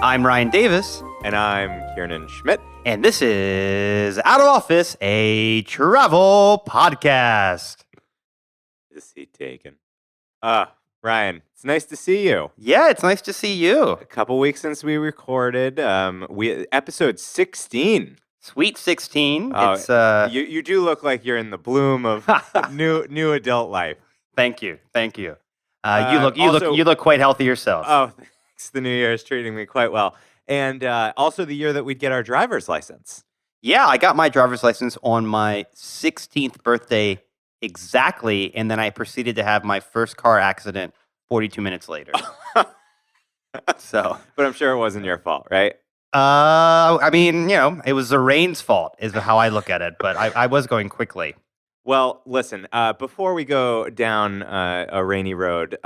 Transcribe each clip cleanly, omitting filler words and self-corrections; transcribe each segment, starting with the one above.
I'm Ryan Davis. And I'm Kiernan Schmidt. And this is Out of Office, a travel podcast. Is he taken? Ryan, it's nice to see you. Yeah, it's nice to see you. A couple weeks since we recorded. Episode 16. Sweet 16. Oh, It's you do look like you're in the bloom of new adult life. Thank you. You Also- look quite healthy yourself. Oh, thanks. The new year is treating me quite well. And also the year that we'd get our driver's license. Yeah, I got my driver's license on my 16th birthday exactly, and then I proceeded to have my first car accident 42 minutes later. So, But I'm sure it wasn't your fault, right? I mean, it was the rain's fault is how I look at it, but I was going quickly. Well, listen, before we go down a rainy road,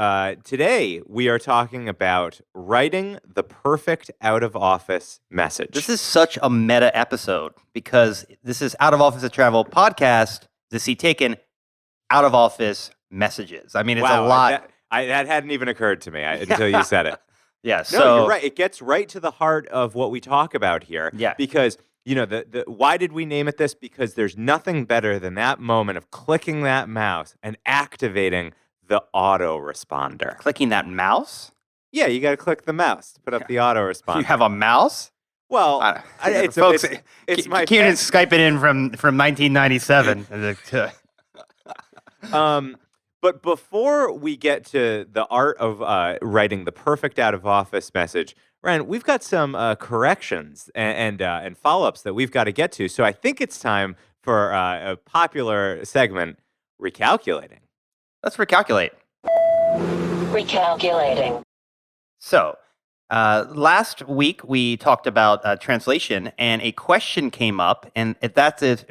today we are talking about writing the perfect out-of-office message. This is such a meta episode because this is Out of Office a Travel podcast. This he taken out of office messages. I mean, it's a lot. That hadn't even occurred to me until you said it. Yeah, No, so you're right. It gets right to the heart of what we talk about here. Yeah. Because, the why did we name it this? Because there's nothing better than that moment of clicking that mouse and activating the autoresponder. clicking that mouse. Yeah, you got to click the mouse to put up the autoresponder. You have a mouse. Well, Folks, it's my Kieran's Skyping in from 1997. But before we get to the art of writing the perfect out-of-office message, Ryan, we've got some corrections and follow-ups that we've got to get to. So I think it's time for a popular segment, Recalculating. Let's recalculate. Recalculating. So, last week we talked about translation, and a question came up, and if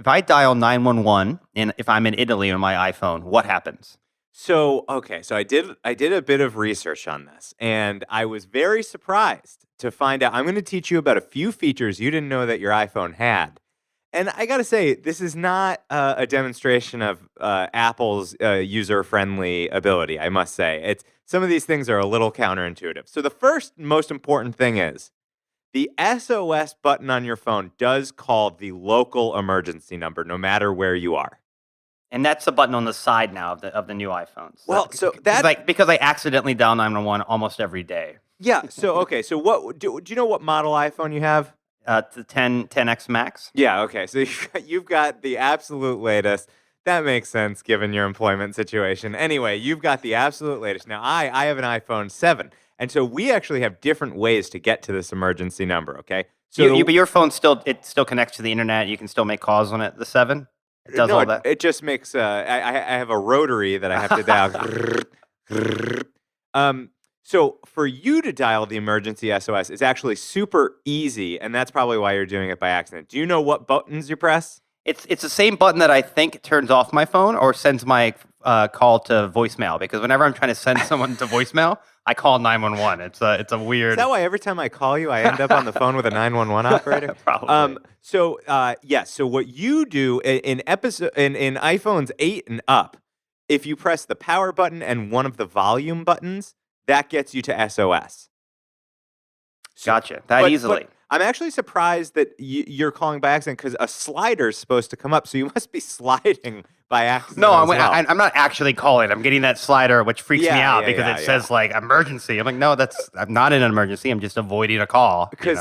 I dial 911 and if I'm in Italy on my iPhone, what happens? So I did a bit of research on this, and I was very surprised to find out. I'm going to teach you about a few features you didn't know that your iPhone had. And I got to say, this is not a demonstration of Apple's user-friendly ability, I must say. Some of these things are a little counterintuitive. So the first most important thing is the SOS button on your phone does call the local emergency number, no matter where you are. And that's the button on the side now of the new iPhones. Well, so that because I accidentally dial 911 almost every day. yeah. So okay. So what do you know? What model iPhone you have? The 10X Max. Yeah. Okay. So you've got the absolute latest. That makes sense given your employment situation. Anyway, you've got the absolute latest. Now I have an iPhone 7, and so we actually have different ways to get to this emergency number. Okay. So But your phone still connects to the internet. You can still make calls on it. The 7. It does all that. It just makes. I have a rotary that I have to dial. So for you to dial the emergency SOS is actually super easy, and that's probably why you're doing it by accident. Do you know what buttons you press? It's the same button that I think turns off my phone or sends my call to voicemail. Because whenever I'm trying to send someone to voicemail, I call 911. It's a weird. Is that why every time I call you, I end up on the phone with a 911 operator? Probably. So what you do in iPhones 8 and up, if you press the power button and one of the volume buttons, that gets you to SOS. Gotcha. Easily. But I'm actually surprised that you're calling by accident because a slider is supposed to come up, so you must be sliding by accident. No, as well. I'm not actually calling. I'm getting that slider, which freaks me out because it says like emergency. I'm like, no, I'm not in an emergency. I'm just avoiding a call. Because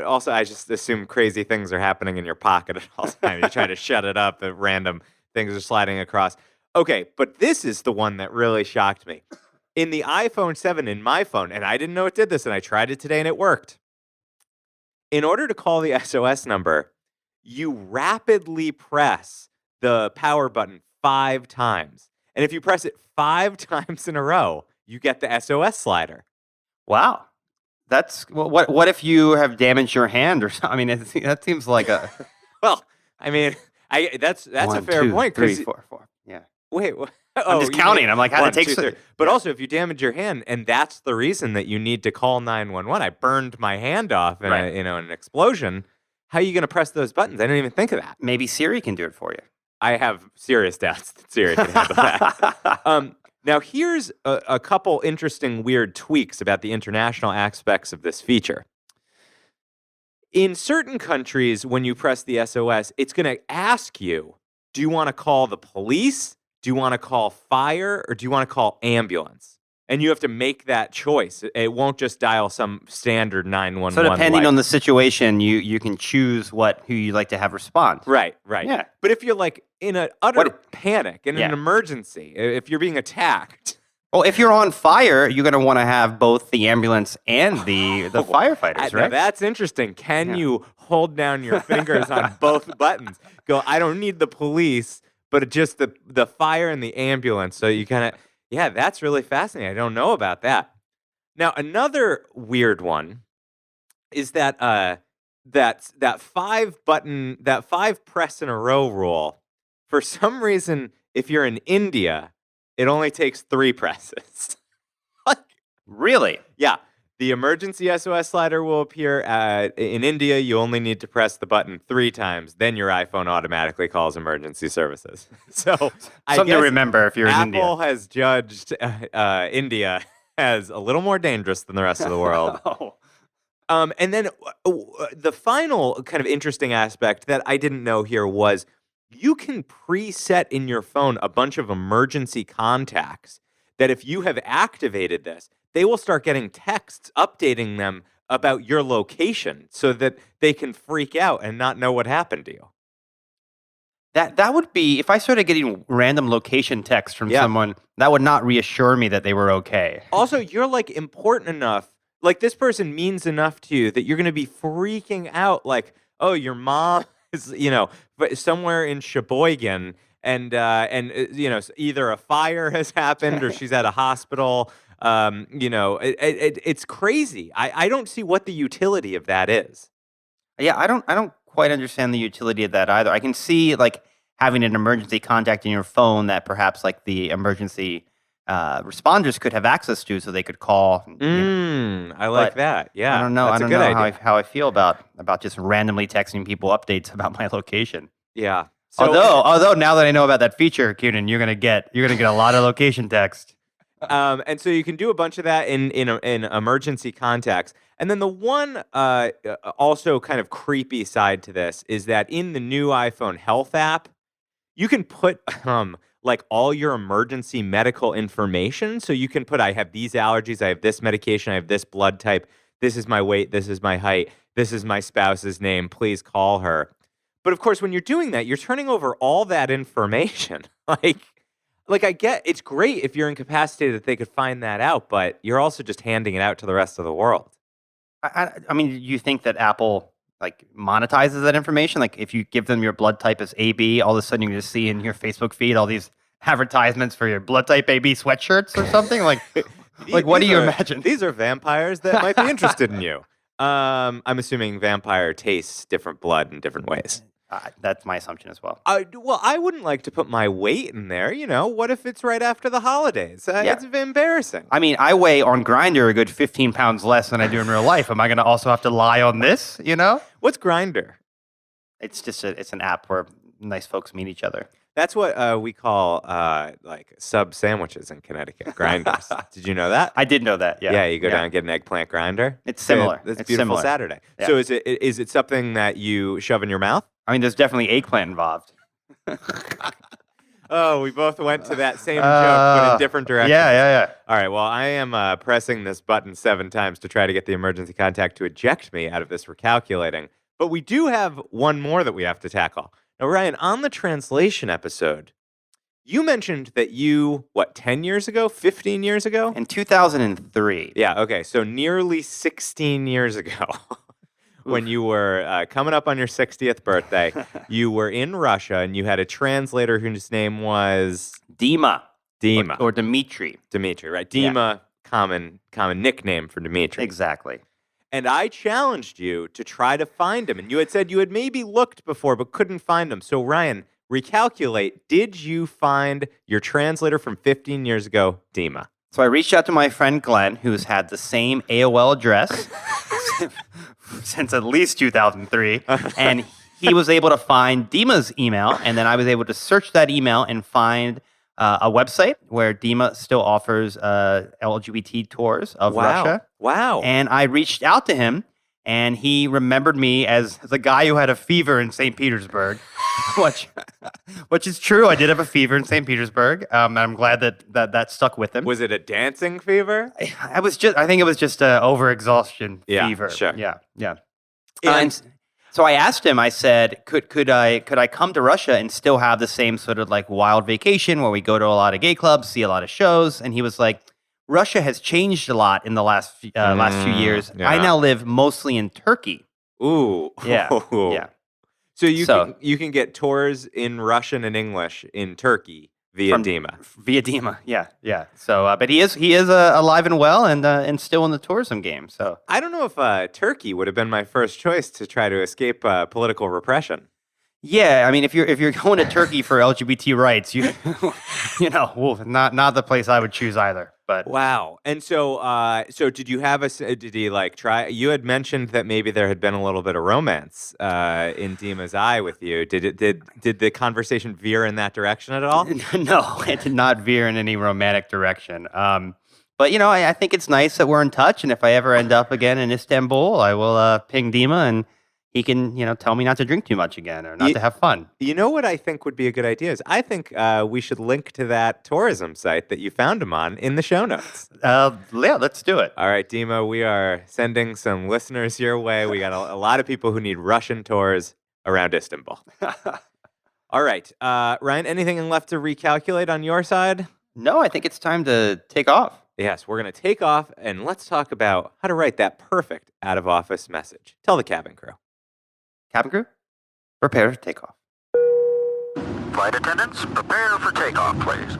also, I just assume crazy things are happening in your pocket at all times. You're trying to shut it up, and random things are sliding across. Okay, but this is the one that really shocked me. In the iPhone 7, in my phone, and I didn't know it did this, and I tried it today, and it worked. In order to call the SOS number, you rapidly press the power button 5 times. And if you press it 5 times in a row, you get the SOS slider. Wow. What if you have damaged your hand or something? I mean, that seems like a. Well, I mean, that's One, a fair 2, point. 3, 4. Yeah. Wait, I'm just counting. I'm like, how it takes. But also, if you damage your hand, and that's the reason that you need to call 911. I burned my hand off in an explosion. How are you going to press those buttons? I didn't even think of that. Maybe Siri can do it for you. I have serious doubts that Siri can handle that. Now, here's a couple interesting weird tweaks about the international aspects of this feature. In certain countries, when you press the SOS, it's going to ask you, do you want to call the police? Do you want to call fire? Or do you want to call ambulance? And you have to make that choice. It won't just dial some standard 911. So depending on the situation, you can choose who you like to have respond. Right. Yeah. But if you're like in an utter panic, in an emergency, if you're being attacked. Well, if you're on fire, you're going to want to have both the ambulance and the firefighters, Now right? that's interesting. Can you hold down your fingers on both buttons? Go, I don't need the police, but just the fire and the ambulance. So you kind of, yeah, that's really fascinating. I don't know about that. Now, another weird one is that that 5 press in a row rule. For some reason, if you're in India, it only takes 3 presses. Really? Yeah. The emergency SOS slider will appear. In India, you only need to press the button 3 times. Then your iPhone automatically calls emergency services. So Something to remember if you're in India. Apple has judged India as a little more dangerous than the rest of the world. And then the final kind of interesting aspect that I didn't know here was you can preset in your phone a bunch of emergency contacts that if you have activated this, they will start getting texts updating them about your location so that they can freak out and not know what happened to you. That would be, if I started getting random location texts from someone, that would not reassure me that they were okay. Also, you're like important enough, like this person means enough to you that you're going to be freaking out like, oh, your mom is, somewhere in Sheboygan and either a fire has happened or she's at a hospital. It's crazy. I don't see what the utility of that is. Yeah, I don't quite understand the utility of that either. I can see like having an emergency contact in your phone that perhaps like the emergency responders could have access to, so they could call. I like that. Yeah, I don't know. That's I a don't good know idea. how I feel about just randomly texting people updates about my location. Yeah. So, Although now that I know about that feature, Keenan, you're gonna get a lot of location text. And so you can do a bunch of that in emergency contacts. And then the one also kind of creepy side to this is that in the new iPhone Health app, you can put like all your emergency medical information. So you can put, I have these allergies, I have this medication, I have this blood type, this is my weight, this is my height, this is my spouse's name, please call her. But of course, when you're doing that, you're turning over all that information. Like I get, it's great if you're incapacitated that they could find that out, but you're also just handing it out to the rest of the world. I mean, you think that Apple like monetizes that information? Like if you give them your blood type as AB, all of a sudden you just see in your Facebook feed all these advertisements for your blood type AB sweatshirts or something? Like what do you imagine? These are vampires that might be interested in you. I'm assuming vampire tastes different blood in different ways. That's my assumption as well. Well, I wouldn't like to put my weight in there. What if it's right after the holidays? It's embarrassing. I mean, I weigh on Grindr a good 15 pounds less than I do in real life. Am I going to also have to lie on this, What's Grindr? It's just it's an app where nice folks meet each other. That's what we call like sub sandwiches in Connecticut. Grinders. Did you know that? I did know that. Yeah. Yeah, you go down and get an eggplant grinder. It's similar. It's It's beautiful similar. Saturday. Yeah. So is it something that you shove in your mouth? I mean, there's definitely eggplant involved. Oh, we both went to that same joke, but in different directions. Yeah. All right, well, I am pressing this button 7 times to try to get the emergency contact to eject me out of this recalculating. But we do have one more that we have to tackle. Now, Ryan, on the translation episode, you mentioned that 10 years ago, 15 years ago? In 2003. Yeah, okay, so nearly 16 years ago. When you were coming up on your 60th birthday, you were in Russia and you had a translator whose name was Dima. Dima. Or Dmitry. Dmitry, right? Dima, common nickname for Dmitry. Exactly. And I challenged you to try to find him. And you had said you had maybe looked before but couldn't find him. So, Ryan, recalculate. Did you find your translator from 15 years ago, Dima? So I reached out to my friend Glenn, who's had the same AOL address since at least 2003, and he was able to find Dima's email, and then I was able to search that email and find a website where Dima still offers LGBT tours of Russia. Wow. And I reached out to him, and he remembered me as the guy who had a fever in St. Petersburg, which which is true. I did have a fever in St. Petersburg. And I'm glad that stuck with him. Was it a dancing fever? I think it was just a overexhaustion Yeah, fever. sure. Yeah. And So I asked him. I said, could I come to Russia and still have the same sort of like wild vacation where we go to a lot of gay clubs, see a lot of shows? And he was like, Russia has changed a lot in the last few years. yeah. I now live mostly in Turkey. ooh. Yeah. Yeah. So So- you can get tours in Russian and English in Turkey via From- Dima. Via Dima. Yeah. So, but he is alive and well and still in the tourism game. So I don't know if Turkey would have been my first choice to try to escape political repression. yeah, I mean, if you're going to Turkey for LGBT rights, you not the place I would choose either. But Wow. And so did you have did he like try? You had mentioned that maybe there had been a little bit of romance in Dima's eye with you. Did the conversation veer in that direction at all? no, it did not veer in any romantic direction. But I think it's nice that we're in touch, and if I ever end up again in Istanbul, I will ping Dima, and he can tell me not to drink too much again or not to have fun. You know what I think would be a good idea is I think we should link to that tourism site that you found him on in the show notes. Yeah, let's do it. All right, Dima, we are sending some listeners your way. We got a lot of people who need Russian tours around Istanbul. All right, Ryan, anything left to recalculate on your side? No, I think it's time to take off. Yes, we're going to take off and let's talk about how to write that perfect out of office message. Tell the cabin crew. Cabin crew, prepare to take off. Flight attendants, prepare for takeoff, please.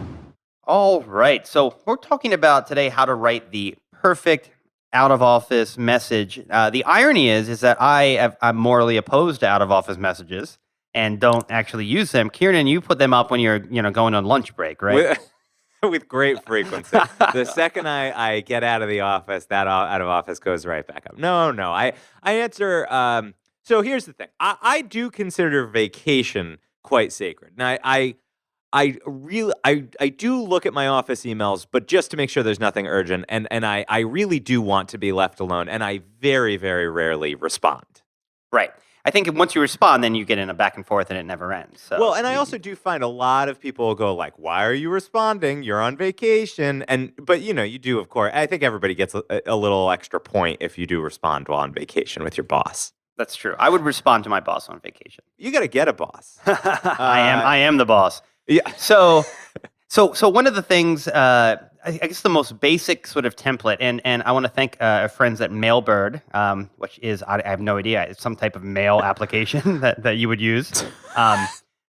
All right. So we're talking about today how to write the perfect out of office message. The irony is that I'm morally opposed to out of office messages and don't actually use them. Kieran, you put them up when you're going on lunch break, right? With great frequency. The second I get out of the office, that out of office goes right back up. No. I answer. So here's the thing. I do consider vacation quite sacred. And I do look at my office emails, but just to make sure there's nothing urgent. And I really do want to be left alone. And I very, very rarely respond. Right. I think once you respond, then you get in a back and forth and it never ends. So Well, and I also do find a lot of people go like, "Why are you responding? You're on vacation." But you do, of course. I think everybody gets a little extra point if you do respond while on vacation with your boss. That's true. I would respond to my boss on vacation. You got to get a boss. I am the boss. Yeah. So one of the things, I guess the most basic sort of template, and I want to thank our friends at Mailbird, which is, I have no idea, it's some type of mail application that you would use,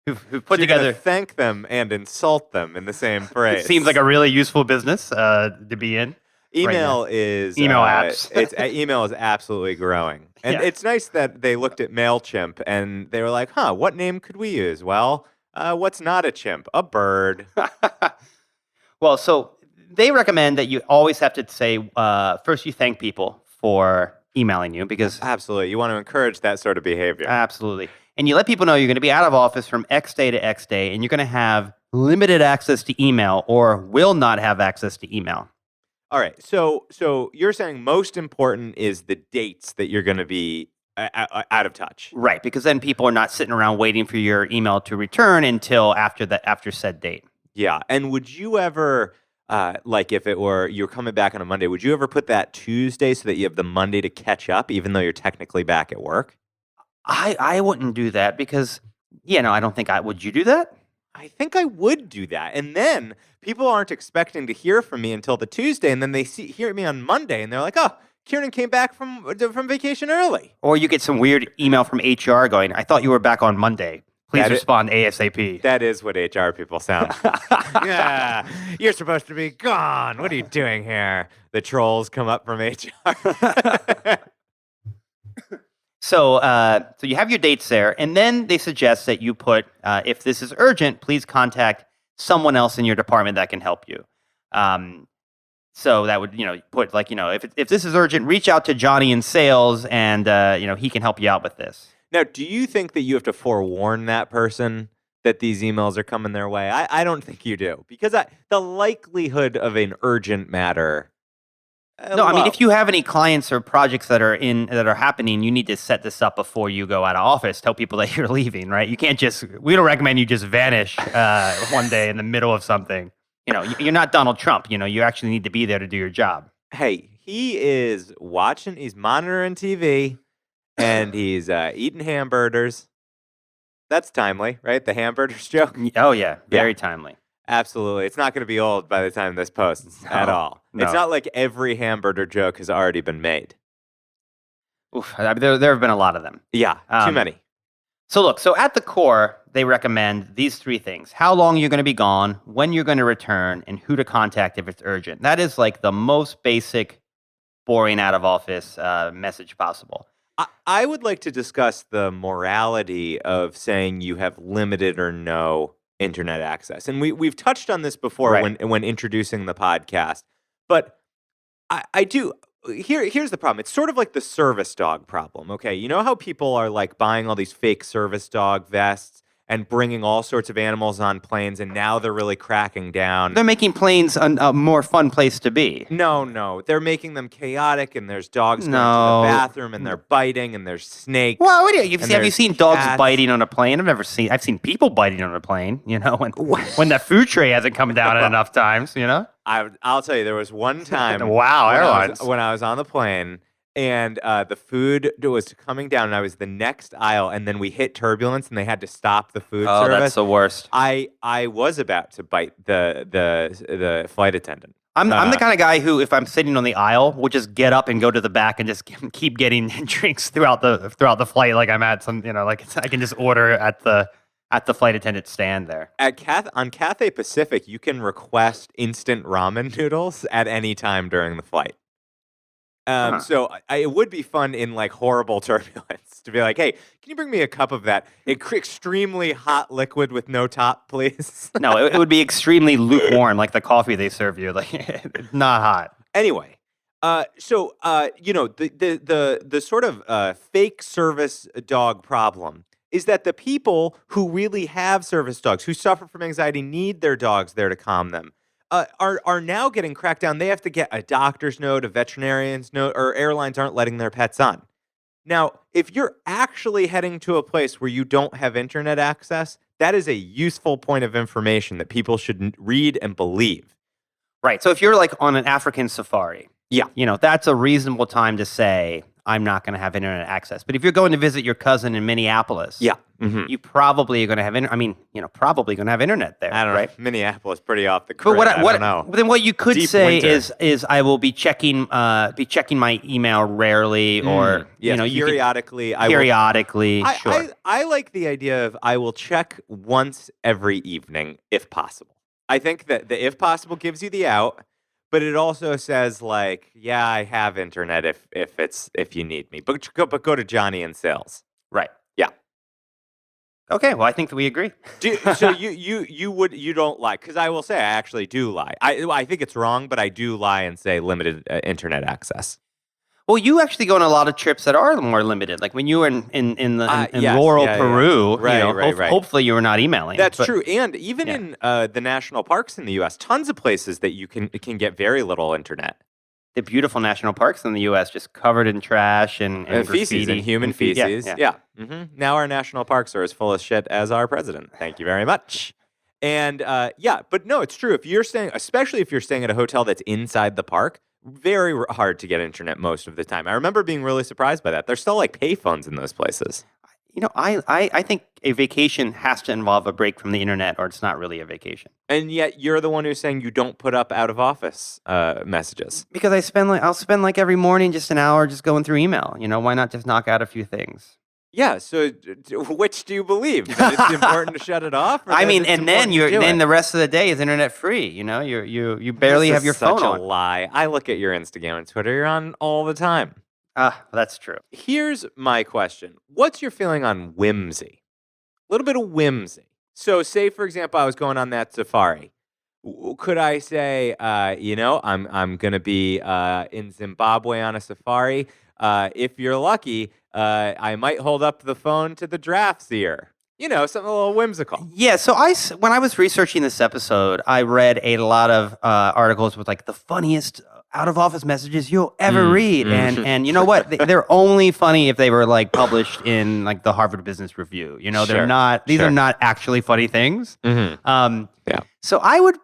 who've put You're gonna together. thank them and insult them in the same phrase. It seems like a really useful business to be in. Email is Email apps. Email is absolutely growing, and Yeah. it's nice that they looked at Mailchimp and they were like, "Huh, what name could we use?" Well, what's not a chimp? A bird. Well, so they recommend that you always have to say, first you thank people for emailing you because Absolutely, you want to encourage that sort of behavior. absolutely. And you let people know you're going to be out of office from X day to X day, and you're going to have limited access to email or will not have access to email. All right, so you're saying most important is the dates that you're going to be out of touch. Right, because then people are not sitting around waiting for your email to return until after said date. Yeah, and would you ever, like if it were you're coming back on a Monday, would you ever put that Tuesday so that you have the Monday to catch up, even though you're technically back at work? I wouldn't do that because, I don't think would you do that? I think I would do that, and then people aren't expecting to hear from me until the Tuesday, and then they hear me on Monday, and they're like, "Oh, Kieran came back from vacation early." Or you get some weird email from HR going, I thought you were back on Monday. Please respond ASAP. That is what HR people sound. Yeah, you're supposed to be gone. What are you doing here? The trolls come up from HR. So you have your dates there, and then they suggest that you put, if this is urgent, please contact someone else in your department that can help you. So that would, put like, if this is urgent, reach out to Johnny in sales, and he can help you out with this. Now, do you think that you have to forewarn that person that these emails are coming their way? I don't think you do, because the likelihood of an urgent matter, No, I mean, low. if you have any clients or projects that are happening, you need to set this up before you go out of office. Tell people that you're leaving, right? You can't just. We don't recommend you just vanish one day in the middle of something. You're not Donald Trump. You actually need to be there to do your job. Hey, he is watching. He's monitoring TV, and he's eating hamburgers. That's timely, right? The hamburgers joke. Oh yeah, very timely. Absolutely. It's not going to be old by the time this posts at No, all. no. It's not like every hamburger joke has already been made. Oof, there have been a lot of them. Yeah, too many. So at the core, they recommend these three things: how long you're going to be gone, when you're going to return, and who to contact if it's urgent. That is like the most basic, boring out of office message possible. I would like to discuss the morality of saying you have limited or no internet access. And we've touched on this before Right. when introducing the podcast. But I do here's the problem. It's sort of like the service dog problem. Okay, you know how people are like buying all these fake service dog vests and bringing all sorts of animals on planes, and now they're really cracking down. They're making planes a more fun place to be. No, they're making them chaotic, and there's dogs going to No. the bathroom, and they're biting, and there's snakes. Well, have you there's seen dogs cats. biting on a plane? I've seen people biting on a plane. When that food tray hasn't come down enough times. I'll tell you, there was one time. Wow, airlines. When I was on the plane, and the food was coming down, and I was the next aisle, and then we hit turbulence, and they had to stop the food Oh, service. that's the worst. I was about to bite the flight attendant. I'm the kind of guy who, if I'm sitting on the aisle, will just get up and go to the back and just keep getting drinks throughout the flight, like I'm at some, like I can just order at the flight attendant stand there. On Cathay Pacific, you can request instant ramen noodles at any time during the flight. So it would be fun in like horrible turbulence to be like, hey, can you bring me a cup of that extremely hot liquid with no top, please? No, it would be extremely lukewarm, like the coffee they serve you. Like it's not hot. Anyway, the sort of fake service dog problem is that the people who really have service dogs, who suffer from anxiety, need their dogs there to calm them. Are now getting cracked down. They have to get a doctor's note, a veterinarian's note, or airlines aren't letting their pets on. Now, if you're actually heading to a place where you don't have internet access, that is a useful point of information that people should read and believe. Right. So if you're like on an African safari, that's a reasonable time to say, I'm not going to have internet access. But if you're going to visit your cousin in Minneapolis, you probably are going to have probably going to have internet there. I don't right? know. Minneapolis pretty off the grid. But I don't know. Then what you could Deep say winter. is I will be checking my email rarely, or Yes, you could- periodically. periodically. Sure. I like the idea of I will check once every evening if possible. I think that the if possible gives you the out, but it also says like, yeah, I have internet if you need me. But go to Johnny in sales. Right. Yeah. Okay. Well, I think that we agree. So you don't lie, because I will say I actually do lie. I think it's wrong, but I do lie and say limited internet access. Well, you actually go on a lot of trips that are more limited. Like when you were in Yes, rural yeah. Peru, Right. hopefully you were not emailing. That's but- true, and even in the national parks in the U.S., tons of places that you can get very little internet. The beautiful national parks in the U.S. just covered in trash and Feces graffiti. and human feces. Yeah. Now our national parks are as full of shit as our president. Thank you very much. And but no, it's true. Especially if you're staying at a hotel that's inside the park, very hard to get internet most of the time. I remember being really surprised by that. There's still like payphones in those places. I think a vacation has to involve a break from the internet, or it's not really a vacation. And yet you're the one who's saying you don't put up out of office messages. Because I'll spend like every morning just an hour just going through email. Why not just knock out a few things? Yeah. So which do you believe? That it's important to shut it off? Or I that mean, it's and then important to do it? the rest of the day is internet free. You barely This have is your phone such on. a lie. I look at your Instagram and Twitter. You're on all the time. That's true. Here's my question. What's your feeling on whimsy? A little bit of whimsy. So say, for example, I was going on that safari. Could I say, I'm going to be in Zimbabwe on a safari. If you're lucky, I might hold up the phone to the draft seer. Something a little whimsical. Yeah, so when I was researching this episode, I read a lot of articles with like the funniest out of office messages you'll ever read. mm. And you know what? They're only funny if they were like published in like the Harvard Business Review. You know, they're Sure, not. These sure. are not actually funny things. Mhm. Yeah. So I would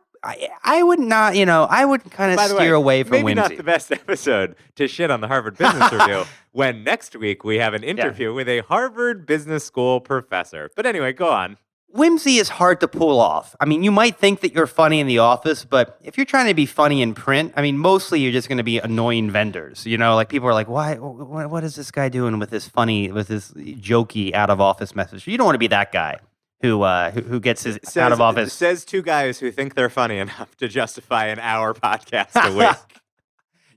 not. You know, I would kind of By the way, steer away from maybe whimsy. not the best episode to shit on the Harvard Business Review when next week we have an interview with a Harvard Business School professor. But anyway, go on. Whimsy is hard to pull off. I mean, you might think that you're funny in the office, but if you're trying to be funny in print, I mean, mostly you're just going to be annoying vendors. You know, like people are like, "Why? What is this guy doing with this funny, with this jokey out of office message?" You don't want to be that guy who gets his out of office. Says two guys who think they're funny enough to justify an hour podcast a week.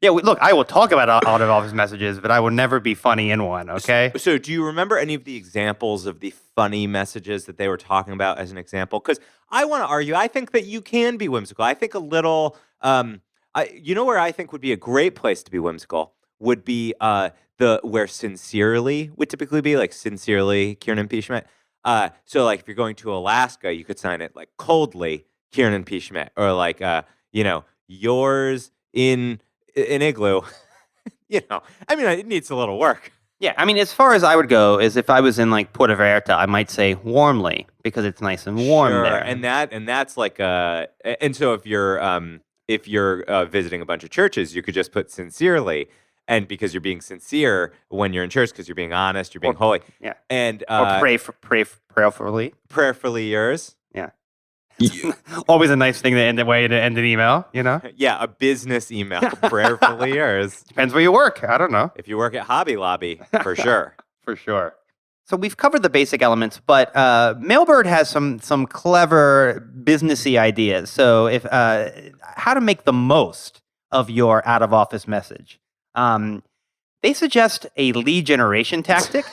Yeah, look, I will talk about out of office messages, but I will never be funny in one. Okay. So do you remember any of the examples of the funny messages that they were talking about as an example? Because I want to argue, I think that you can be whimsical. I think a little, you know where I think would be a great place to be whimsical would be where sincerely would typically be, like sincerely Kieran P. Schmidt. So like if you're going to Alaska, you could sign it like coldly Kieran P. Schmidt, or like yours in an igloo. I mean, it needs a little work. Yeah, I mean, as far as I would go is if I was in like Puerto Vallarta, I might say warmly because it's nice and warm Sure. there. And that's like and so if you're visiting a bunch of churches, you could just put sincerely, and because you're being sincere when you're in church, because you're being honest, you're being holy. Yeah. And or prayerfully. prayerfully yours. Yeah. Always a nice thing to end an email, you know? Yeah, a business email. Prayerfully yours. Depends where you work. I don't know. If you work at Hobby Lobby, for sure. For sure. So we've covered the basic elements, but Mailbird has some clever businessy ideas. So if how to make the most of your out of office message. They suggest a lead generation tactic.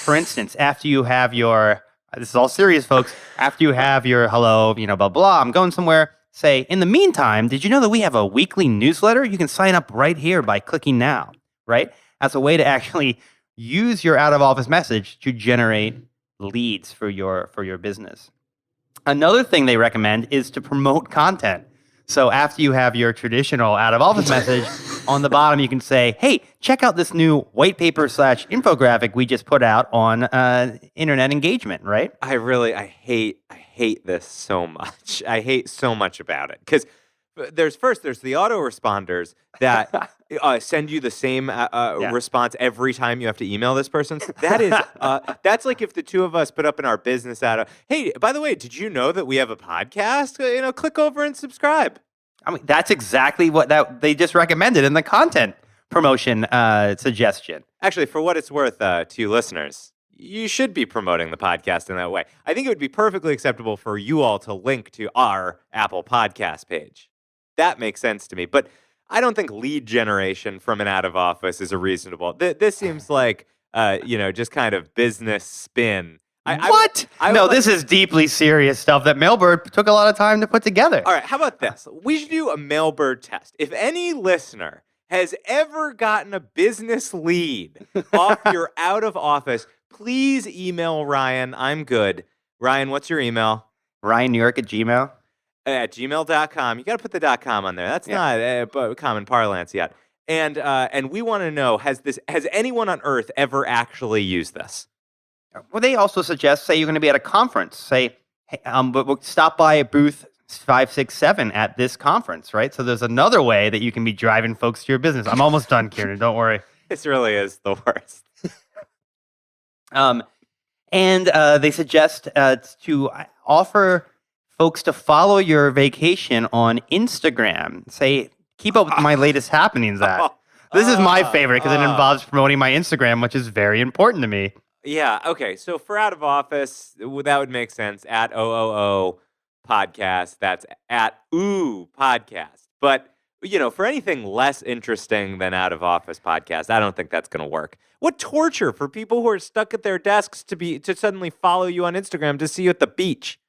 For instance, after you have your this is all serious, folks. After you have your hello, blah, blah, I'm going somewhere, say, in the meantime, did you know that we have a weekly newsletter? You can sign up right here by clicking now, right? As a way to actually use your out-of-office message to generate leads for your business. Another thing they recommend is to promote content. So after you have your traditional out-of-office message, on the bottom you can say, hey, check out this new white paper / infographic we just put out on internet engagement, right? I hate this so much. I hate so much about it. Because there's the autoresponders that send you the same response every time you have to email this person. That is, that's like if the two of us put up in our business ad, hey, by the way, did you know that we have a podcast? Click over and subscribe. I mean, that's exactly what they just recommended in the content promotion suggestion. Actually, for what it's worth to you listeners, you should be promoting the podcast in that way. I think it would be perfectly acceptable for you all to link to our Apple Podcast page. That makes sense to me. But I don't think lead generation from an out of office is a reasonable. This seems like, just kind of business spin. What? No, this is deeply serious stuff that Mailbird took a lot of time to put together. All right, how about this? We should do a Mailbird test. If any listener has ever gotten a business lead off your out of office, please email Ryan. I'm good. Ryan, what's your email? RyanNewYork at Gmail. At gmail.com. You got to put the .com on there. That's not common parlance yet. And we want to know, has anyone on earth ever actually used this? Well, they also suggest, say you're going to be at a conference. Say, hey, but we'll stop by booth 567 at this conference, right? So there's another way that you can be driving folks to your business. I'm almost done, Kieran. Don't worry. This really is the worst. And they suggest to offer folks to follow your vacation on Instagram. Say, keep up with my latest happenings at. This is my favorite because it involves promoting my Instagram, which is very important to me. Yeah, okay. So for out of office, that would make sense. At OOO podcast, that's at OOO podcast. But, for anything less interesting than out of office podcast, I don't think that's going to work. What torture for people who are stuck at their desks to suddenly follow you on Instagram to see you at the beach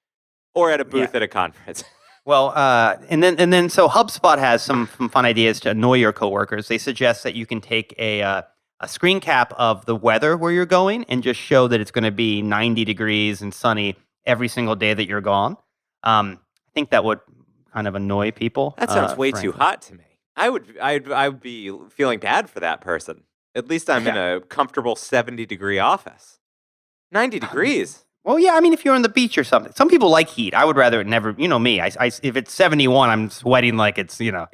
or at a booth at a conference. Well, and then so HubSpot has some fun ideas to annoy your coworkers. They suggest that you can take a screen cap of the weather where you're going and just show that it's going to be 90 degrees and sunny every single day that you're gone. I think that would kind of annoy people. That sounds way frankly. too hot to me. I would be feeling bad for that person. At least I'm in a comfortable 70-degree office. 90 degrees. Well, yeah, I mean, if you're on the beach or something. Some people like heat. I would rather it never, you know me. If it's 71, I'm sweating like it's, Yeah.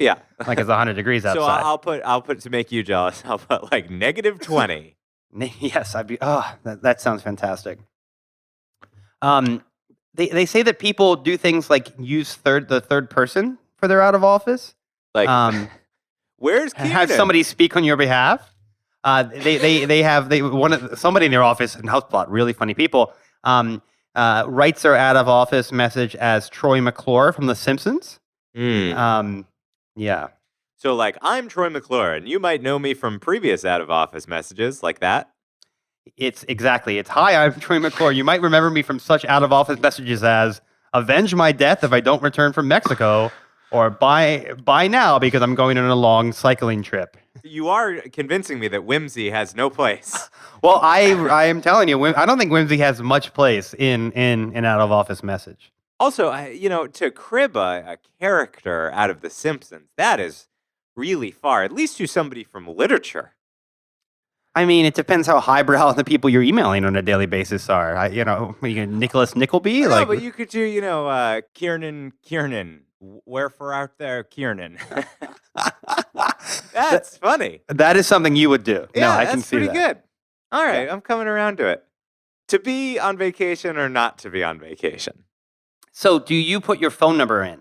like it's 100 degrees So outside. I'll put to make you jealous. I'll put like -20. Yes, that sounds fantastic. They say that people do things like use the third person for their out of office. Like, where's Keenan? Have somebody speak on your behalf. Somebody in their office in HubSpot, really funny people, writes their out of office message as Troy McClure from The Simpsons. Yeah. So like, I'm Troy McClure, and you might know me from previous out of office messages like that. It's hi, I'm Troy McClure. You might remember me from such out of office messages as avenge my death if I don't return from Mexico, or buy now because I'm going on a long cycling trip. You are convincing me that whimsy has no place. Well, I am telling you, I don't think whimsy has much place in an out of office message. Also, to crib a character out of The Simpsons, that is really far, at least to somebody from literature. I mean, it depends how highbrow the people you're emailing on a daily basis are. Nicholas Nickleby? No, but you could do, Kiernan, wherefore out there, Kiernan. That's funny. That is something you would do. Yeah, no, I can that's see pretty that. good. All right, I'm coming around to it. To be on vacation or not to be on vacation? So, do you put your phone number in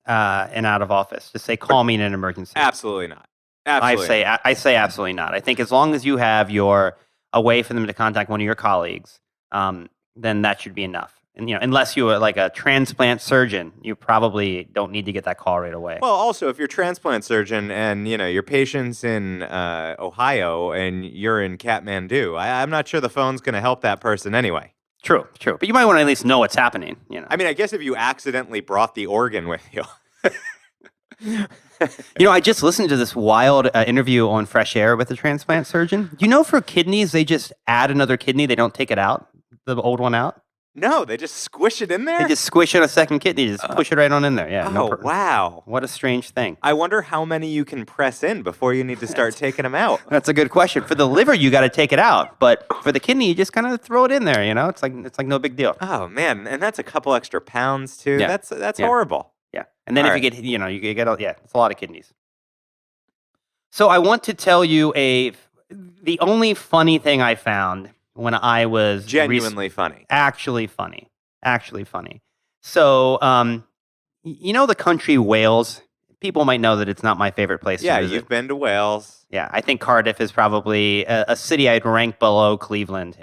out of office to say call me in an emergency? Absolutely not. Absolutely. I say absolutely not. I think as long as you have a way for them to contact one of your colleagues, then that should be enough. And unless you are like a transplant surgeon, you probably don't need to get that call right away. Well, also, if you're a transplant surgeon and your patient's in Ohio and you're in Kathmandu, I'm not sure the phone's going to help that person anyway. True. But you might want to at least know what's happening. I mean, I guess if you accidentally brought the organ with you. I just listened to this wild interview on Fresh Air with a transplant surgeon. For kidneys, they just add another kidney. They don't take it out, the old one out. No, they just squish it in there? They just squish in a second kidney, just push it right on in there. Yeah. Wow. What a strange thing. I wonder how many you can press in before you need to start taking them out. That's a good question. For the liver, you got to take it out, but for the kidney, you just kind of throw it in there. It's like no big deal. Oh man, and that's a couple extra pounds too. Yeah. That's horrible. Yeah, and then you get it's a lot of kidneys. So I want to tell you the only funny thing I found when I was genuinely funny. Actually funny. So, the country Wales. People might know that it's not my favorite place. Yeah, to visit. You've been to Wales. Yeah, I think Cardiff is probably a city I'd rank below Cleveland.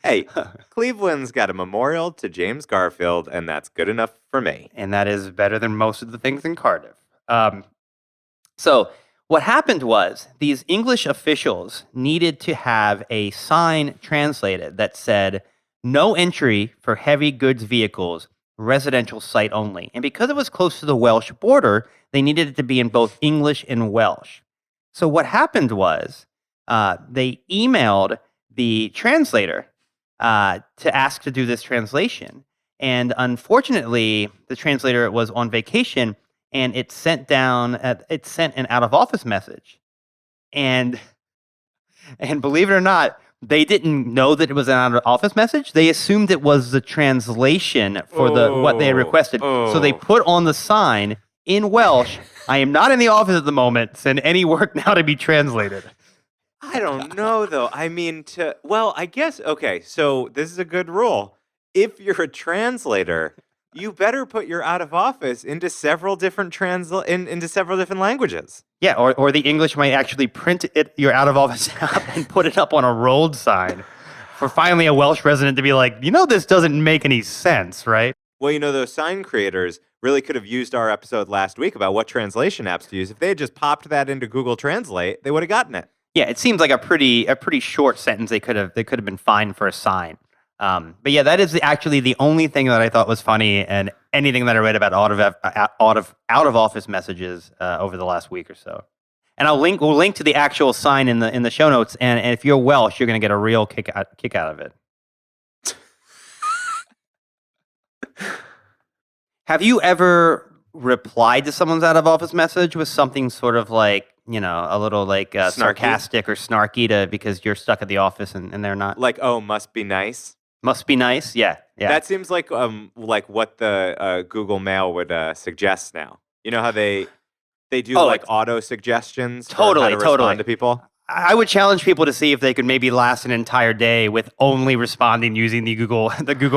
Hey, Cleveland's got a memorial to James Garfield, and that's good enough for me. And that is better than most of the things in Cardiff. So what happened was these English officials needed to have a sign translated that said, "No entry for heavy goods vehicles, residential site only." And because it was close to the Welsh border, they needed it to be in both English and Welsh. So what happened was they emailed the translator to ask to do this translation. And unfortunately, the translator was on vacation, and it sent an out of office message. And believe it or not, they didn't know that it was an out of office message. They assumed it was the translation for what they had requested. So they put on the sign in Welsh, "I am not in the office at the moment. Send any work now to be translated." I don't know though. I mean, I guess okay. So this is a good rule. If you're a translator, you better put your out of office into several different into several different languages. Yeah, or the English might actually print your out of office out and put it up on a road sign for finally a Welsh resident to be like, this doesn't make any sense, right? Well, those sign creators really could have used our episode last week about what translation apps to use. If they had just popped that into Google Translate, they would have gotten it. Yeah, it seems like a pretty short sentence. They could have been fine for a sign. But yeah, that is actually the only thing that I thought was funny, and anything that I read about out of office messages over the last week or so. And we'll link to the actual sign in the show notes. And if you're Welsh, you're going to get a real kick out of it. Have you ever replied to someone's out of office message with something sort of like, a little like Snarky? sarcastic or snarky because you're stuck at the office and they're not. Like, oh, must be nice. Must be nice. Yeah. That seems like what the Google Mail would suggest now. You know how they do like auto suggestions for how to respond to people? I would challenge people to see if they could maybe last an entire day with only responding using the Google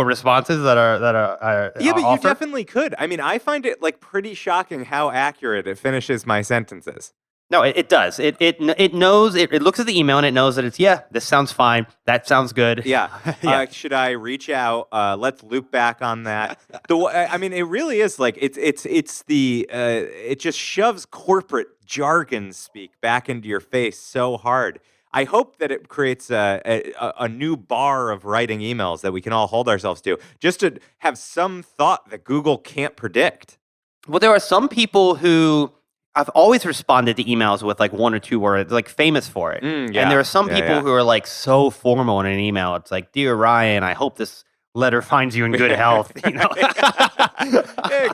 responses that are Yeah, but offered. you definitely could. I mean, I find it like pretty shocking how accurate it finishes my sentences. No, it does. It knows. It looks at the email and it knows that it's this sounds fine. That sounds good. Yeah. Yeah. Should I reach out? Let's loop back on that. I mean, it really is like it just shoves corporate jargon speak back into your face so hard. I hope that it creates a new bar of writing emails that we can all hold ourselves to, just to have some thought that Google can't predict. Well, there are some people who I've always responded to emails with like one or two words, like famous for it. Yeah. And there are some people who are like so formal in an email. It's like, "Dear Ryan, I hope this letter finds you in good health." Hey,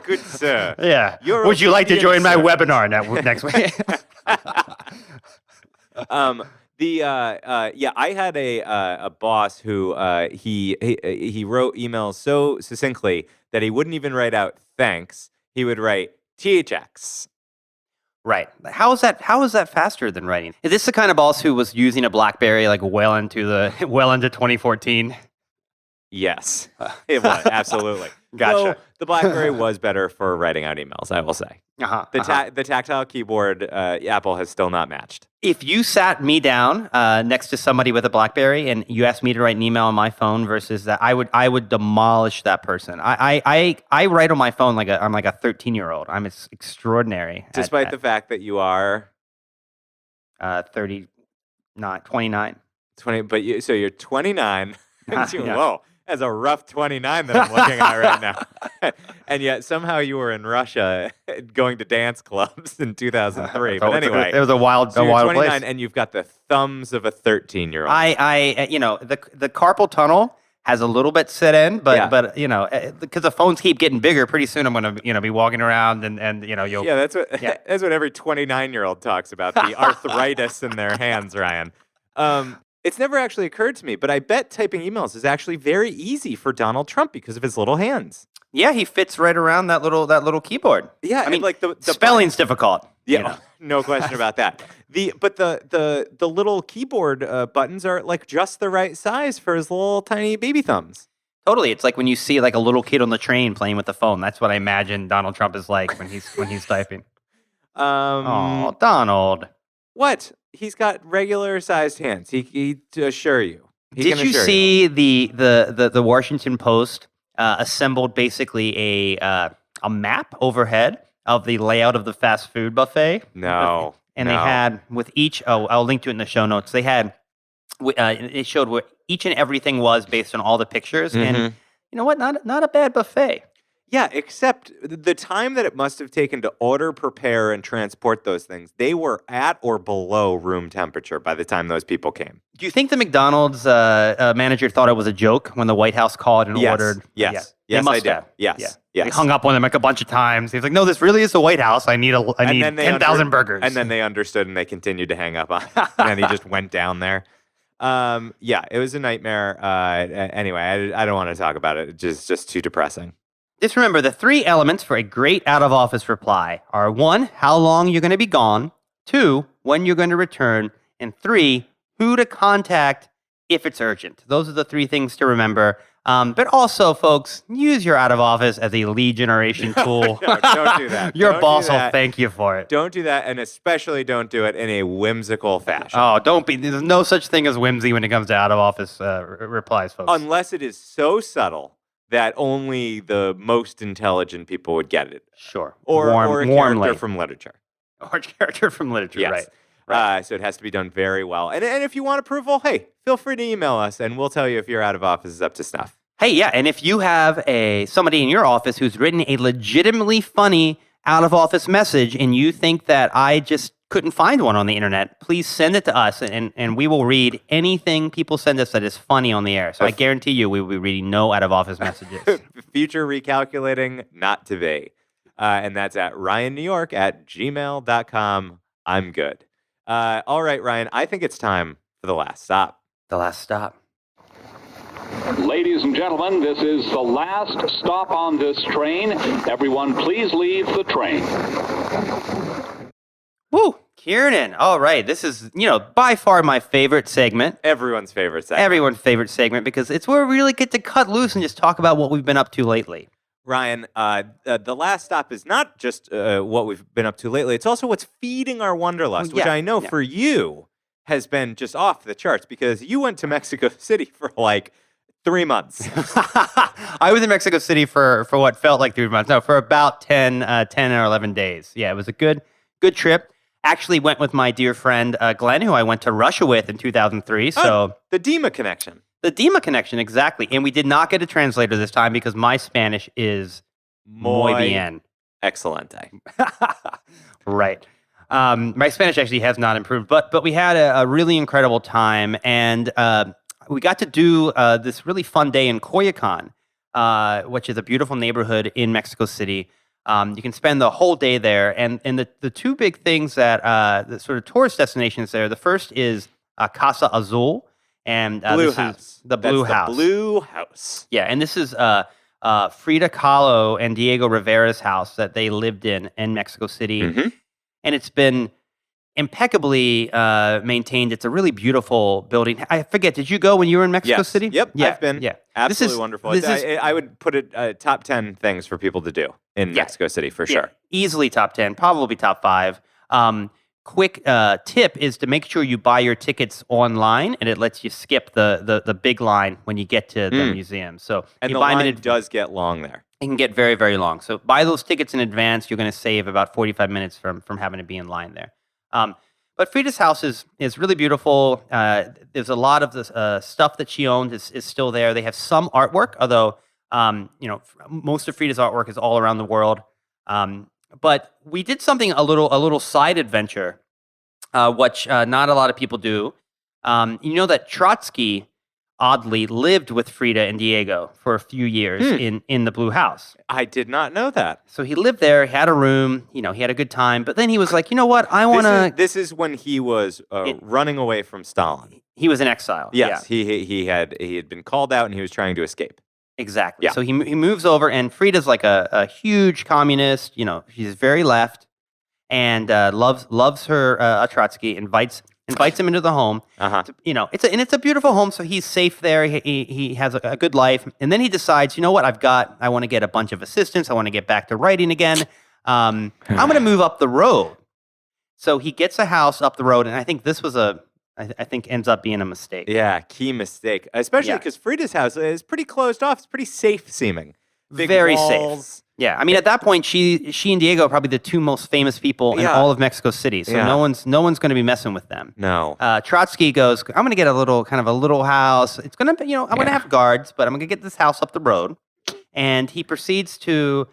good sir. Yeah. You're Would you like to join my obedient, webinar next week? I had a boss who he wrote emails so succinctly that he wouldn't even write out thanks. He would write THX. Right. How is that faster than writing? Is this the kind of boss who was using a BlackBerry like well into 2014? Yes, it was absolutely. Gotcha. So the BlackBerry was better for writing out emails, I will say. The tactile keyboard, Apple has still not matched. If you sat me down next to somebody with a BlackBerry and you asked me to write an email on my phone versus that, I would demolish that person. I write on my phone like I'm like a 13-year-old. I'm extraordinary. Despite the fact that you are 29. 20, but so you're 29. Yeah. Whoa. That's a rough 29 that I'm looking at right now. And yet somehow you were in Russia going to dance clubs in 2003. But anyway, it was a wild 29 place. And you've got the thumbs of a 13-year-old. The carpal tunnel has a little bit set in, but because the phones keep getting bigger, pretty soon I'm going to be walking around and you'll. Yeah, that's what every 29-year-old talks about, the arthritis in their hands, Ryan. It's never actually occurred to me, but I bet typing emails is actually very easy for Donald Trump because of his little hands. Yeah, he fits right around that little keyboard. Yeah, I mean, like the spelling's difficult. Yeah, no question about that. But the little keyboard buttons are like just the right size for his little tiny baby thumbs. Totally, it's like when you see like a little kid on the train playing with the phone. That's what I imagine Donald Trump is like when he's typing. Oh, Donald. What? He's got regular sized hands. He to assure you. Did you see the Washington Post assembled basically a map overhead of the layout of the fast food buffet? No. And they had with each. Oh, I'll link to it in the show notes. They had. It showed where each and everything was based on all the pictures, and you know what? Not a bad buffet. Yeah, except the time that it must have taken to order, prepare, and transport those things, they were at or below room temperature by the time those people came. Do you think the McDonald's manager thought it was a joke when the White House called and ordered? Yes, They must I did. have. Yes. He hung up on them like a bunch of times. He was like, "No, this really is the White House. I need 10,000 burgers." And then they understood and they continued to hang up on him. And then he just went down there. It was a nightmare. Anyway, I don't want to talk about it. It's just too depressing. Just remember, the three elements for a great out-of-office reply are 1, how long you're going to be gone, 2, when you're going to return, and 3, who to contact if it's urgent. Those are the 3 things to remember. But also, folks, use your out-of-office as a lead generation tool. No, don't do that. Your Don't boss do will that. thank you for it. Don't do that, and especially don't do it in a whimsical fashion. Oh, don't be. There's no such thing as whimsy when it comes to out-of-office replies, folks. Unless it is so subtle that only the most intelligent people would get it. Sure. Or a warmly. character from literature. Or a character from literature, Yes. right. So it has to be done very well. And if you want approval, hey, feel free to email us, and we'll tell you if your out of office is up to snuff. Hey, yeah, and if you have somebody in your office who's written a legitimately funny out-of-office message and you think that I just couldn't find one on the internet, please send it to us, and we will read anything people send us that is funny on the air. So I guarantee you we will be reading no out-of-office messages. Future recalculating, not to be. And that's at ryannewyork@gmail.com. I'm good. All right, Ryan, I think it's time for the last stop. The last stop. Ladies and gentlemen, this is the last stop on this train. Everyone, please leave the train. Woo! Kiernan. All right. This is, by far my favorite segment. Everyone's favorite segment. Everyone's favorite segment because it's where we really get to cut loose and just talk about what we've been up to lately. Ryan, the last stop is not just what we've been up to lately. It's also what's feeding our wanderlust, which I know for you has been just off the charts because you went to Mexico City for like 3 months. I was in Mexico City for what felt like 3 months. No, for about 10 or 11 days. Yeah, it was a good trip. Actually went with my dear friend Glenn, who I went to Russia with in 2003. So the Dima connection. The Dima connection, exactly. And we did not get a translator this time because my Spanish is muy bien. Excelente. Right. My Spanish actually has not improved, but we had a really incredible time, and we got to do this really fun day in Coyoacan, which is a beautiful neighborhood in Mexico City. You can spend the whole day there, and the two big things that the sort of tourist destinations there. The first is Casa Azul, and Blue House. The Blue House. The Blue House. Yeah, and this is Frida Kahlo and Diego Rivera's house that they lived in Mexico City, and it's been impeccably maintained. It's a really beautiful building. I forget, did you go when you were in Mexico City? Yep, yeah, I've been. Yeah, absolutely wonderful. I would put it top 10 things for people to do in Mexico City for sure. Easily top 10, probably top 5. Quick tip is to make sure you buy your tickets online, and it lets you skip the big line when you get to the museum. So and you the buy line does get long there. It can get very, very long. So buy those tickets in advance. You're going to save about 45 minutes from having to be in line there. But Frida's house is really beautiful. There's a lot of the stuff that she owned is still there. They have some artwork, although most of Frida's artwork is all around the world. But we did something a little side adventure, which not a lot of people do. You know that Trotsky oddly lived with Frida and Diego for a few years in the Blue House. I did not know that. So he lived there, he had a room, he had a good time. But then he was like, you know what, I want to. This is when he was running away from Stalin. He was in exile. Yes, yeah. he had been called out and he was trying to escape. Exactly. Yeah. So he moves over, and Frida's like a huge communist. She's very left, and loves her Trotsky. Invites him into the home. It's a beautiful home, so he's safe there. He has a good life, and then he decides, I want to get a bunch of assistants. I want to get back to writing again. I'm going to move up the road. So he gets a house up the road, and I think this was I think ends up being a mistake. Yeah, key mistake. Especially because Frida's house is pretty closed off. It's pretty safe seeming. Big Very walls. safe. Yeah, I mean at that point she and Diego are probably the two most famous people in all of Mexico City. So no one's going to be messing with them. No. Trotsky goes, I'm going to get a little house. It's going to be, I'm going to have guards, but I'm going to get this house up the road. And he proceeds to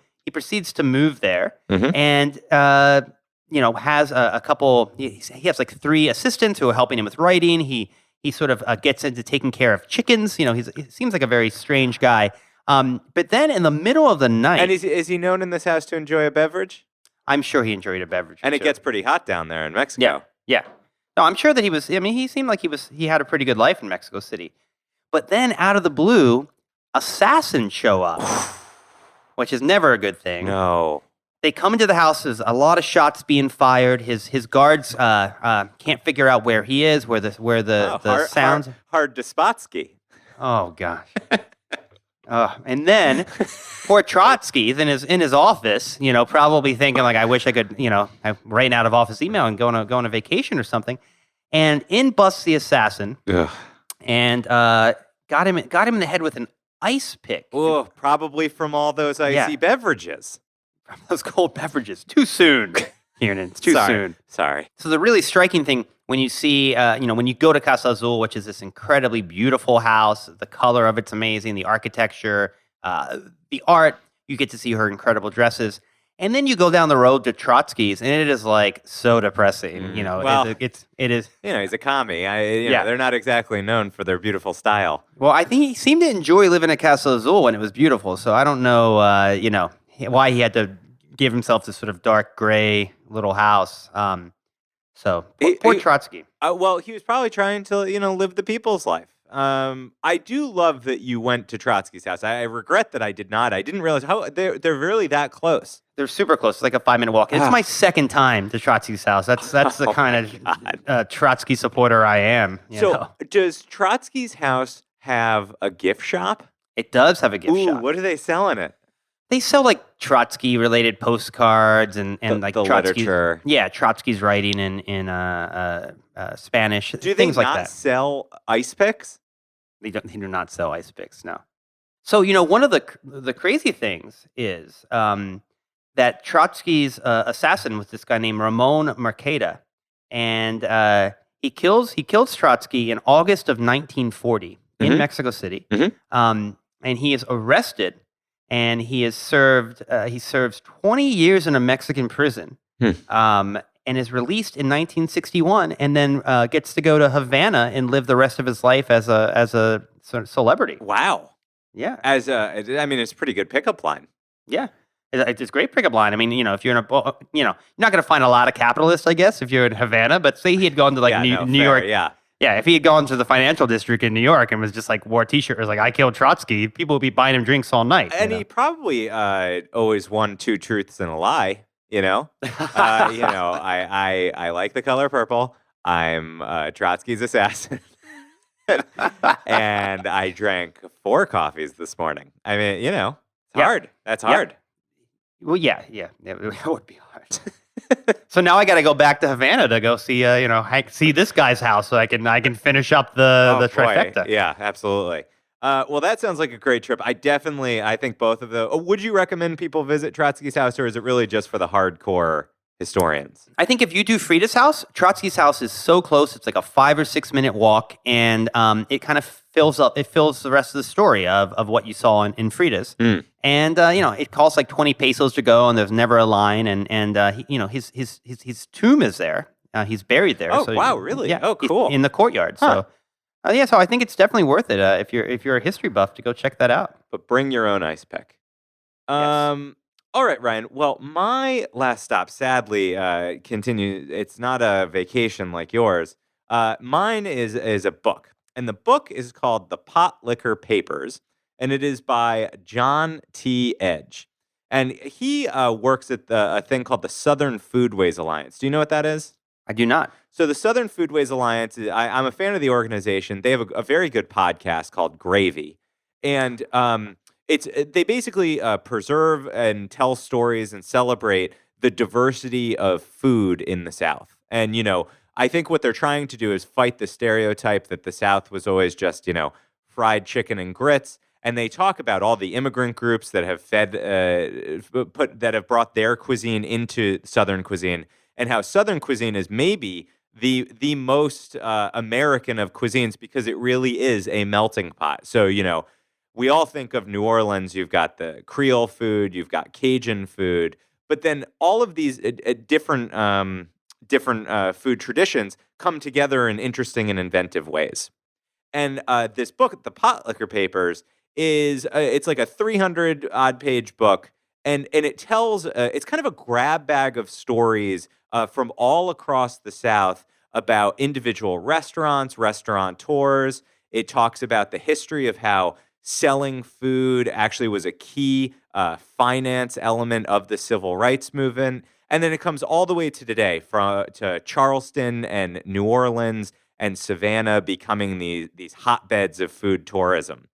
move there. And has a couple. He has like 3 assistants who are helping him with writing. He sort of gets into taking care of chickens. He seems like a very strange guy. But then in the middle of the night, and is he known in this house to enjoy a beverage? I'm sure he enjoyed a beverage. And it gets pretty hot down there in Mexico. Yeah. No, I'm sure that he was. I mean, he seemed like he had a pretty good life in Mexico City. But then out of the blue, assassins show up, which is never a good thing. No. They come into the house. There's a lot of shots being fired. His guards can't figure out where he is, where the sounds. Hard Despotsky. Oh gosh. And then poor Trotsky is in his office, probably thinking like, I wish I could, I'm writing out of office email and go on a vacation or something. And in busts the assassin, and got him in the head with an ice pick. Oh, probably from all those icy beverages. From those cold beverages. Too soon, Kiernan. It's too soon. Sorry. So the really striking thing when you see, when you go to Casa Azul, which is this incredibly beautiful house, the color of it's amazing, the architecture, the art, you get to see her incredible dresses. And then you go down the road to Trotsky's, and it is like so depressing. Well, it is. He's a commie. They're not exactly known for their beautiful style. Well, I think he seemed to enjoy living at Casa Azul when it was beautiful. So I don't know, why he had to gave himself this sort of dark gray little house. So poor Trotsky. Well, he was probably trying to, live the people's life. I do love that you went to Trotsky's house. I regret that I did not. I didn't realize how they're really that close. They're super close. It's like a 5-minute walk. It's my second time to Trotsky's house. That's the Oh kind my of Trotsky supporter I am. You know? Does Trotsky's house have a gift shop? It does have a gift shop. What do they sell in it? They sell like Trotsky-related postcards and like the Trotsky's, literature. Yeah, Trotsky's writing in Spanish. Do they things like not that. sell ice picks? They do not sell ice picks. No. So one of the crazy things is that Trotsky's assassin was this guy named Ramon Mercada, and he kills Trotsky in August of 1940 in Mexico City, and he is arrested. And he serves 20 years in a Mexican prison, and is released in 1961, and then gets to go to Havana and live the rest of his life as a sort of celebrity. Wow. Yeah, It's a pretty good pickup line. yeah, it's a great pickup line. I mean, if you're you're not going to find a lot of capitalists, I guess, if you're in Havana. But say he had gone to like New York, yeah, if he had gone to the financial district in New York and was just like wore a T-shirt, was like "I killed Trotsky," people would be buying him drinks all night. And he probably always won 2 truths and a lie. I like the color purple. I'm Trotsky's assassin, and I drank 4 coffees this morning. I mean, it's hard. That's hard. Well, yeah, it would be hard. So now I got to go back to Havana to go see, see this guy's house so I can finish up the trifecta. Boy. Yeah, absolutely. Well, that sounds like a great trip. I think both of the. Would you recommend people visit Trotsky's house, or is it really just for the hardcore historians? I think if you do Frida's house, Trotsky's house is so close. It's like a 5 or 6 minute walk, and it kind of fills the rest of the story of what you saw in Frida's. And it costs like 20 pesos to go, and there's never a line. And his tomb is there. He's buried there. Oh, so, wow, really? Yeah, Oh, cool. In the courtyard. Huh. So so I think it's definitely worth it if you're a history buff to go check that out. But bring your own ice pick. Yes. All right, Ryan. Well, my last stop, sadly, continues. It's not a vacation like yours. Mine is a book, and the book is called The Pot Liquor Papers, and it is by John T. Edge, and he works at a thing called the Southern Foodways Alliance. Do you know what that is? I do not. So the Southern Foodways Alliance, I'm a fan of the organization. They have a very good podcast called Gravy, and they basically preserve and tell stories and celebrate the diversity of food in the South. And I think what they're trying to do is fight the stereotype that the South was always just fried chicken and grits. And they talk about all the immigrant groups that have that have brought their cuisine into Southern cuisine, and how Southern cuisine is maybe the most American of cuisines because it really is a melting pot. So we all think of New Orleans. You've got the Creole food, you've got Cajun food, but then all of these different food traditions come together in interesting and inventive ways. And this book, The Pot Liquor Papers, is it's like a 300 odd page book, and it tells it's kind of a grab bag of stories from all across the South about individual restaurants, restaurateurs. It talks about the history of how selling food actually was a key finance element of the civil rights movement. And then it comes all the way to today, to Charleston and New Orleans and Savannah becoming these hotbeds of food tourism.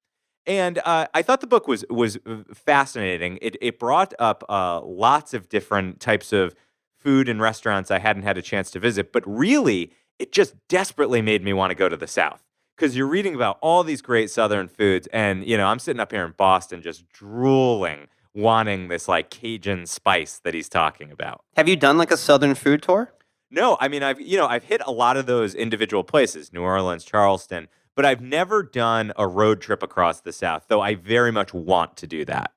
And I thought the book was fascinating. It brought up lots of different types of food and restaurants I hadn't had a chance to visit, but really, it just desperately made me want to go to the South. Because you're reading about all these great Southern foods, and I'm sitting up here in Boston just drooling, wanting this like Cajun spice that he's talking about. Have you done like a Southern food tour? No, I mean I've hit a lot of those individual places, New Orleans, Charleston, but I've never done a road trip across the South, though I very much want to do that.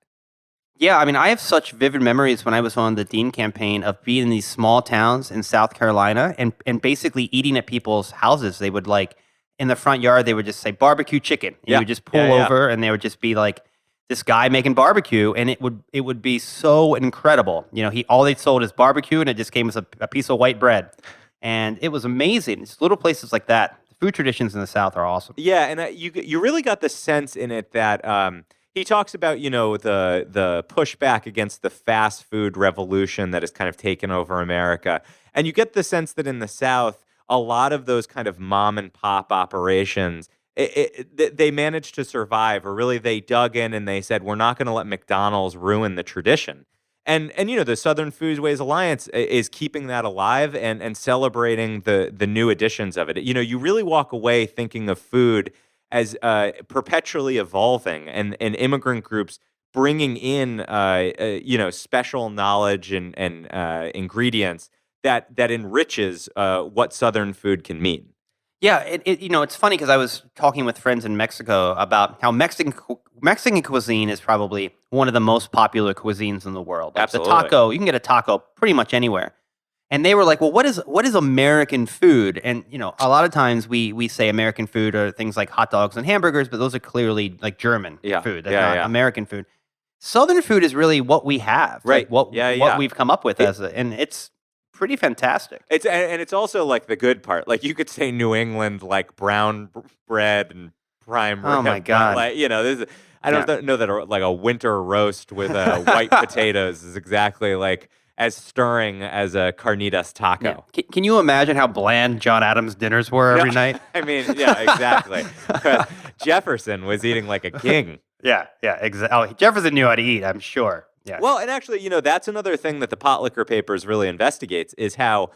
Yeah, I mean, I have such vivid memories when I was on the Dean campaign of being in these small towns in South Carolina and basically eating at people's houses. They would in the front yard, they would just say barbecue chicken. And you would just pull over and they would just be like, this guy making barbecue, and it would be so incredible. All they sold is barbecue, and it just came as a piece of white bread, and it was amazing. It's little places like that. The food traditions in the South are awesome. Yeah, and you really got the sense in it that he talks about the pushback against the fast food revolution that has kind of taken over America, and you get the sense that in the South, a lot of those kind of mom and pop operations, they managed to survive, or really they dug in and they said, we're not going to let McDonald's ruin the tradition. And the Southern Foodways Alliance is keeping that alive and celebrating the new editions of it. You really walk away thinking of food as perpetually evolving, and immigrant groups bringing in special knowledge and ingredients that enriches what Southern food can mean. Yeah, it's funny because I was talking with friends in Mexico about how Mexican cuisine is probably one of the most popular cuisines in the world. Like Absolutely. The taco, you can get a taco pretty much anywhere. And they were like, "Well, what is American food?" And a lot of times we say American food are things like hot dogs and hamburgers, but those are clearly like German food. That's not American food. Southern food is really what we have, right? Like what we've come up with and it's pretty fantastic. It's also like the good part. Like you could say New England, like brown bread and prime rib. Oh my God! I don't know that like a winter roast with white potatoes is exactly like as stirring as a carnitas taco. Yeah. Can you imagine how bland John Adams' dinners were every night? I mean, yeah, exactly. Jefferson was eating like a king. Yeah, exactly. Oh, Jefferson knew how to eat, I'm sure. Yeah. Well, and actually, that's another thing that the Pot Liquor Papers really investigates is how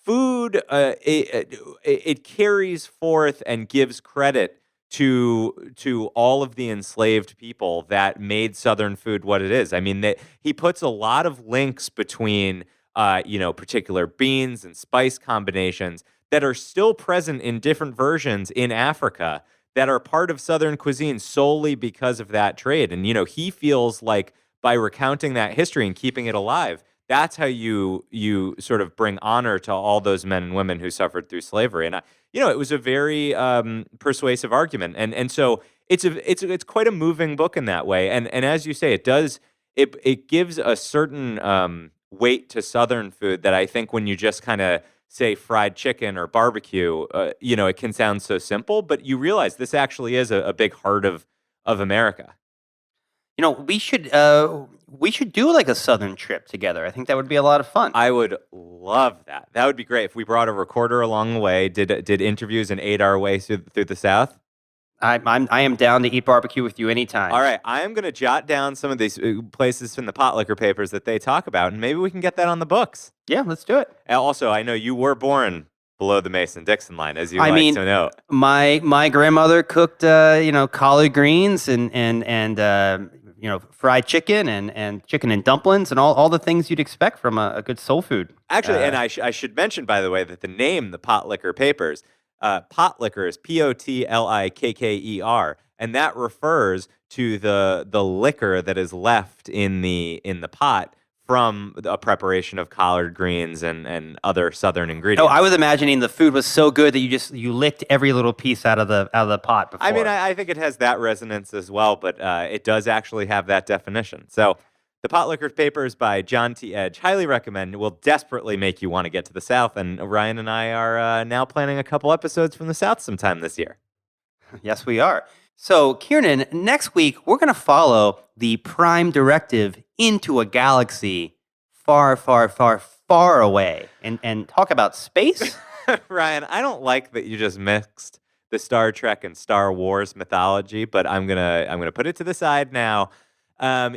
food it carries forth and gives credit to all of the enslaved people that made Southern food what it is. I mean, he puts a lot of links between particular beans and spice combinations that are still present in different versions in Africa that are part of Southern cuisine solely because of that trade. And he feels like by recounting that history and keeping it alive, that's how you sort of bring honor to all those men and women who suffered through slavery. And it was a very persuasive argument, and so it's quite a moving book in that way. And as you say, it gives a certain weight to Southern food that I think when you just kind of say fried chicken or barbecue, it can sound so simple, but you realize this actually is a big heart of America. We should do like a Southern trip together. I think that would be a lot of fun. I would love that. That would be great if we brought a recorder along the way, did interviews, and ate our way through the South. I am down to eat barbecue with you anytime. All right, I am going to jot down some of these places from the Pot Liquor Papers that they talk about, and maybe we can get that on the books. Yeah, let's do it. And also, I know you were born below the Mason-Dixon line, as you like to know. My grandmother cooked collard greens and fried chicken and chicken and dumplings and all the things you'd expect from a good soul food. Actually, and I should mention, by the way, that the name, the Pot Liquor Papers, pot liquor is Potlikker, and that refers to the liquor that is left in the pot from a preparation of collard greens and other Southern ingredients. Oh, I was imagining the food was so good that you licked every little piece out of the pot before. I mean, I think it has that resonance as well, but it does actually have that definition. So, The Pot Liquor Papers by John T. Edge, highly recommend. It will desperately make you want to get to the South, and Ryan and I are now planning a couple episodes from the South sometime this year. Yes, we are. So, Kiernan, next week, we're going to follow the Prime Directive into a galaxy far, far, far, far away and talk about space. Ryan, I don't like that you just mixed the Star Trek and Star Wars mythology, but I'm gonna put it to the side now.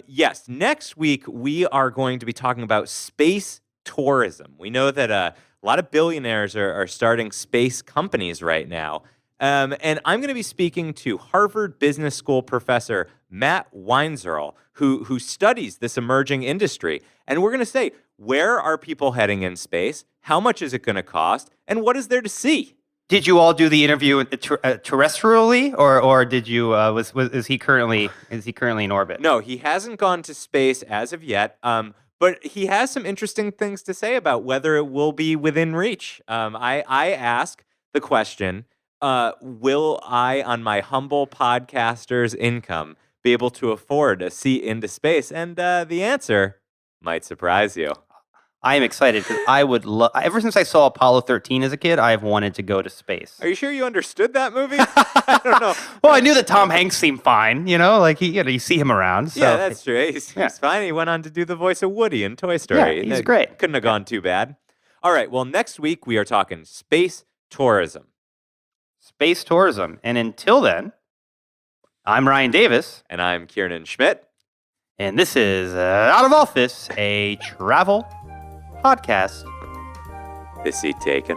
Yes, next week we are going to be talking about space tourism. We know that a lot of billionaires are starting space companies right now. And I'm going to be speaking to Harvard Business School professor Matt Weinzierl, who studies this emerging industry. And we're going to say, where are people heading in space? How much is it going to cost? And what is there to see? Did you all do the interview terrestrially, or did you? Is he currently in orbit? No, he hasn't gone to space as of yet. But he has some interesting things to say about whether it will be within reach. I ask the question. Will I, on my humble podcaster's income, be able to afford a seat into space? And the answer might surprise you. I am excited because I would love. Ever since I saw Apollo 13 as a kid, I've wanted to go to space. Are you sure you understood that movie? I don't know. Well, I knew that Tom Hanks seemed fine. Like you see him around. So. Yeah, that's true. He's Yeah. fine. He went on to do the voice of Woody in Toy Story. Yeah, he's That great. Couldn't have gone too bad. All right. Well, next week we are talking space tourism. Space tourism. And until then, I'm Ryan Davis, And I'm Kieran Schmidt. and this is Out of Office, a travel podcast. Is seat taken?